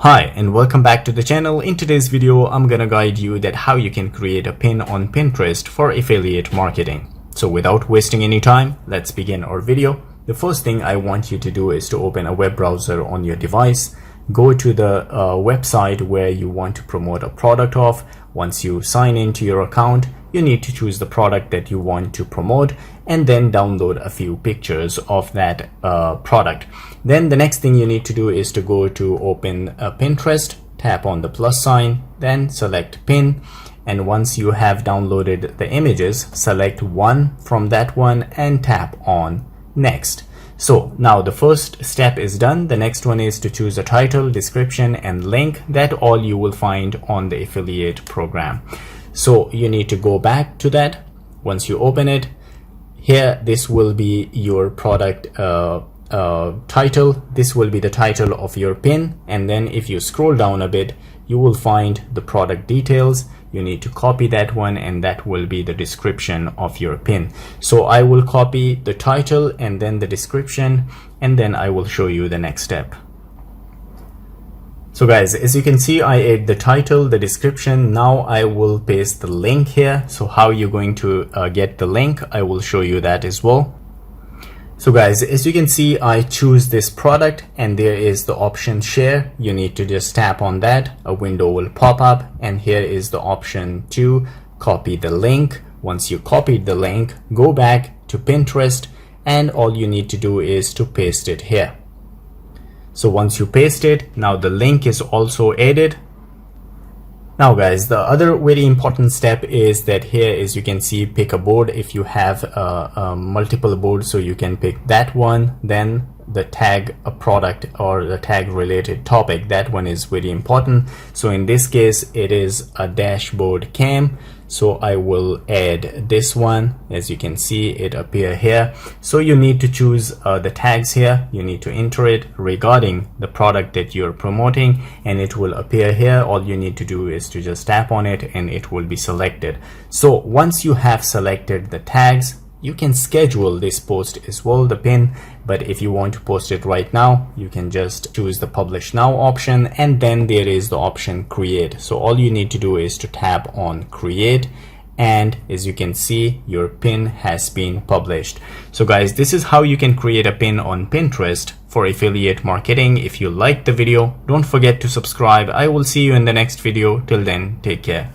Hi and welcome back to the channel. In today's video, I'm gonna guide you that how you can create a pin on Pinterest for affiliate marketing. So without wasting any time, let's begin our video. The first thing I want you to do is to open a web browser on your device. Go to the website where you want to promote a product of. Once you sign into your account, you need to choose the product that you want to promote and then download a few pictures of that product. Then the next thing you need to do is to go to open Pinterest, tap on the plus sign, then select pin. And once you have downloaded the images, select one from that one and tap on next. So now the first step is done. The next one is to choose a title, description, and link. That all you will find on the affiliate program. So you need to go back to that. Once you open it, here this will be your product title. This will be the title of your pin, and then if you scroll down a bit, you will find the product details. You need to copy that one, and that will be the description of your pin. So I will copy the title and then the description, and then I will show you the next step. So guys, as you can see, I add the title, the description. Now I will paste the link here. So how you're going to get the link, I will show you that as well. So guys, as you can see, I choose this product and there is the option share. You need to just tap on that. A window will pop up and here is the option to copy the link. Once you copied the link, go back to Pinterest and all you need to do is to paste it here. So once you paste it, now the link is also added. Now guys, the other very important step is that here, as you can see, pick a board. If you have multiple boards, so you can pick that one, then the tag a product or the tag related topic. That one is very important. So in this case, it is a dashboard cam. So I will add this one. As you can see, it appear here. So you need to choose the tags here. You need to enter it regarding the product that you're promoting and it will appear here. All you need to do is to just tap on it and it will be selected. So once you have selected the tags, you can schedule this post as well, the pin, but if you want to post it right now, you can just choose the publish now option and then there is the option create. So all you need to do is to tap on create and as you can see, your pin has been published. So guys, this is how you can create a pin on Pinterest for affiliate marketing. If you liked the video, don't forget to subscribe. I will see you in the next video. Till then, take care.